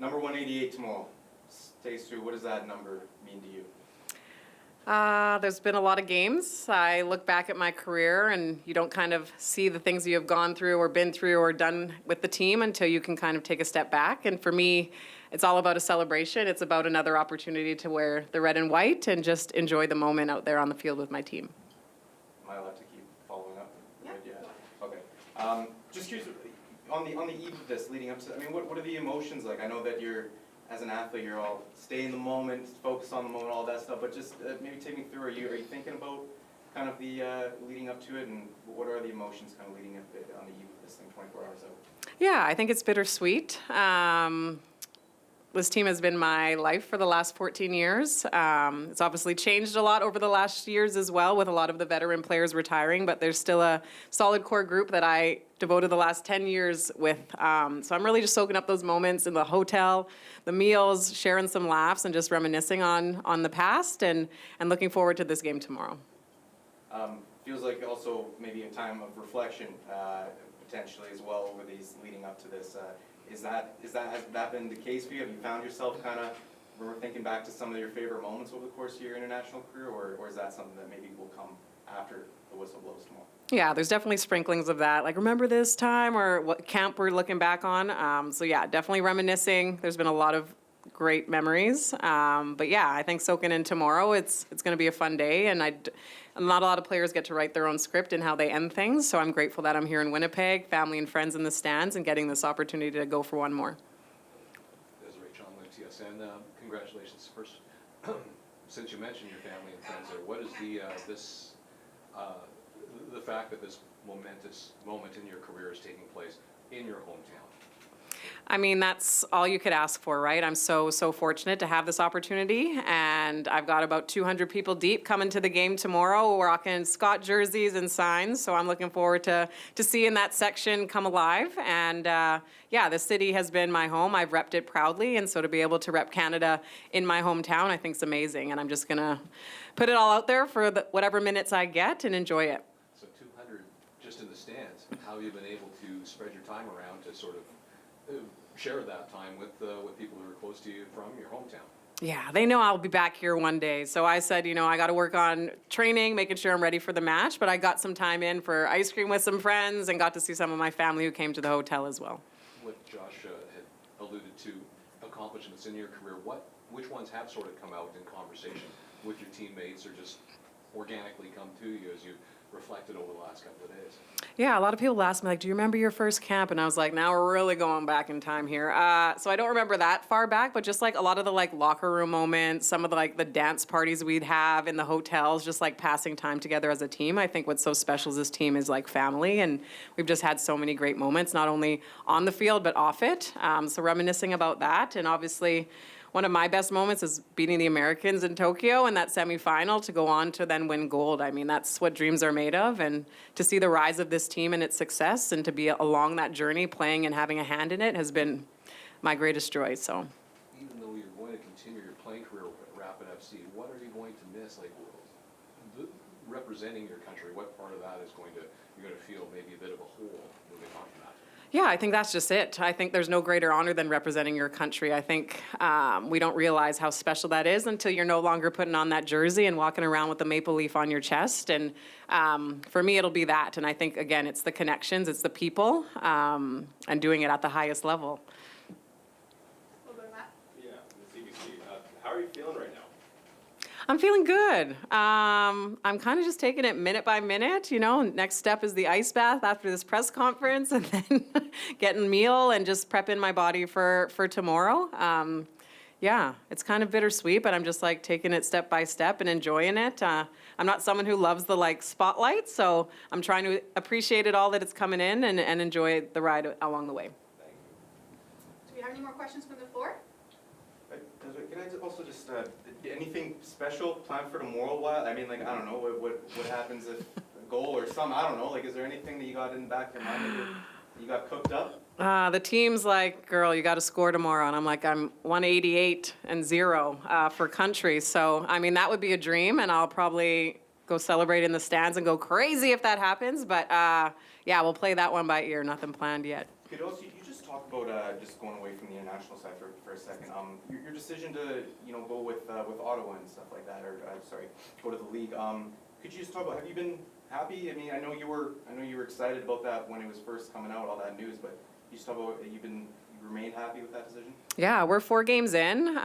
Number 188 tomorrow. Stacey, what does that number mean to you? There's been a lot of games. I look back at my career and you don't kind of see the things you have gone through or been through or done with the team until you can kind of take a step back. And for me, it's all about a celebration. It's about another opportunity to wear the red and white and just enjoy the moment out there on the field with my team. Am I allowed to keep following up? Yeah. Okay. Just curious, on the eve of this, leading up to, I mean, what are the emotions like? I know that you're, as an athlete, you're all stay in the moment, focus on the moment, all that stuff. But just maybe take me through. Are you thinking about kind of the leading up to it, and what are the emotions kind of leading up on the eve of this thing, 24 hours out? Yeah, I think it's bittersweet. This team has been my life for the last 14 years. It's obviously changed a lot over the last years as well, with a lot of the veteran players retiring, but there's still a solid core group that I devoted the last 10 years with. So I'm really just soaking up those moments in the hotel, the meals, sharing some laughs, and just reminiscing on the past, and looking forward to this game tomorrow. Feels like also maybe a time of reflection potentially as well over these leading up to this. Has that been the case for you? Have you found yourself kind of thinking back to some of your favorite moments over the course of your international career, or is that something that maybe will come after the whistle blows tomorrow? Yeah, there's definitely sprinklings of that. Like, remember this time, or what camp we're looking back on. So yeah, definitely reminiscing. There's been a lot of great memories. But yeah, I think soaking in tomorrow, it's going to be a fun day, and not a lot of players get to write their own script and how they end things. So I'm grateful that I'm here in Winnipeg, family and friends in the stands, and getting this opportunity to go for one more. Desiree Scott, TSN. Congratulations. First, since you mentioned your family and friends there, what is the fact that this momentous moment in your career is taking place in your hometown? I mean, that's all you could ask for, right? I'm so fortunate to have this opportunity, and I've got about 200 people deep coming to the game tomorrow, rocking Scott jerseys and signs, so I'm looking forward to seeing that section come alive. And yeah, the city has been my home. I've repped it proudly, and so to be able to rep Canada in my hometown, I think is amazing, and I'm just gonna put it all out there for whatever minutes I get and enjoy it. So 200 just in the stands. How have you been able to spread your time around to sort of share that time with people who are close to you from your hometown? Yeah, they know I'll be back here one day. So I said, I got to work on training, making sure I'm ready for the match. But I got some time in for ice cream with some friends and got to see some of my family who came to the hotel as well. What Josh had alluded to, accomplishments in your career, which ones have sort of come out in conversation with your teammates, or just organically come to you as you reflected over the last couple of days? Yeah, a lot of people ask me, like, do you remember your first camp? And I was like, now we're really going back in time here. So I don't remember that far back, but just like a lot of the locker room moments, some of the dance parties we'd have in the hotels, just like passing time together as a team. I think what's so special is this team is like family, and we've just had so many great moments, not only on the field, but off it. So reminiscing about that, and obviously one of my best moments is beating the Americans in Tokyo in that semifinal to go on to then win gold. I mean, that's what dreams are made of, and to see the rise of this team and its success, and to be along that journey, playing and having a hand in it, has been my greatest joy. So, even though you're going to continue your playing career at Rapid FC, what are you going to miss? Like, representing your country, what part of that is you're going to feel maybe a bit of a hole moving on from that? Yeah, I think that's just it. I think there's no greater honor than representing your country. I think we don't realize how special that is until you're no longer putting on that jersey and walking around with the maple leaf on your chest. And for me, it'll be that. And I think, again, it's the connections, it's the people, and doing it at the highest level. Yeah, the CBC. How are you feeling right now? I'm feeling good. I'm kind of just taking it minute by minute. Next step is the ice bath after this press conference, and then getting meal and just prepping my body for tomorrow. Yeah, it's kind of bittersweet, but I'm just taking it step by step and enjoying it. I'm not someone who loves the spotlight, so I'm trying to appreciate it all that it's coming in and enjoy the ride along the way. Thank you. Do we have any more questions from the floor? Can I also just anything special planned for tomorrow? I mean, I don't know what happens if a goal or something. I don't know. Is there anything that you got in the back of your mind that you got cooked up? The team's like, girl, you got to score tomorrow. And I'm like, I'm 188-0 for country. So, I mean, that would be a dream. And I'll probably go celebrate in the stands and go crazy if that happens. But, yeah, we'll play that one by ear. Nothing planned yet. You just talk about just going away from the international side for a second. Your decision to go with Ottawa and stuff like that, or sorry, go to the league. Could you just talk about, have you been happy? I mean, I know you were excited about that when it was first coming out, all that news. But you just talk about you remained happy with that decision? Yeah, we're 4 games in.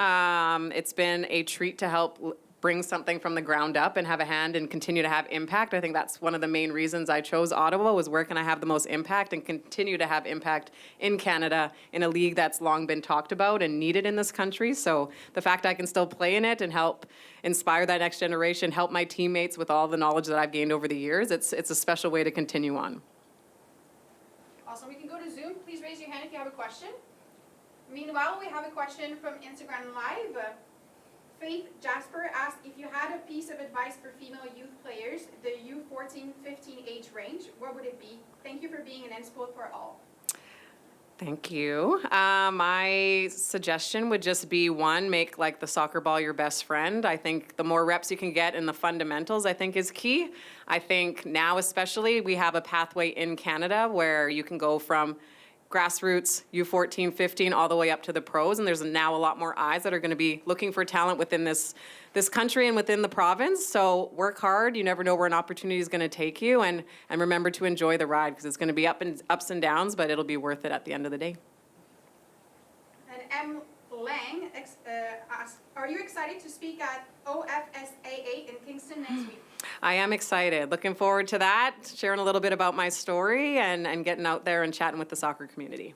It's been a treat to help bring something from the ground up and have a hand and continue to have impact. I think that's one of the main reasons I chose Ottawa, was where can I have the most impact and continue to have impact in Canada in a league that's long been talked about and needed in this country. So the fact I can still play in it and help inspire that next generation, help my teammates with all the knowledge that I've gained over the years, it's a special way to continue on. Awesome. We can go to Zoom. Please raise your hand if you have a question. Meanwhile, we have a question from Instagram Live. Faith Jasper asked if you had a piece of advice for female youth players, the U14-15 age range, what would it be? Thank you for being an inspo for all. Thank you. My suggestion would just be, one, make like the soccer ball your best friend. I think the more reps you can get in the fundamentals, I think is key. I think now especially we have a pathway in Canada where you can go from grassroots, U14, 15, all the way up to the pros, and there's now a lot more eyes that are going to be looking for talent within this country and within the province. So work hard. You never know where an opportunity is going to take you, and remember to enjoy the ride, because it's going to be ups and downs, but it'll be worth it at the end of the day. And M. Lang asked, are you excited to speak at OFSAA in Kingston next week? I am excited. Looking forward to that, sharing a little bit about my story and getting out there and chatting with the soccer community.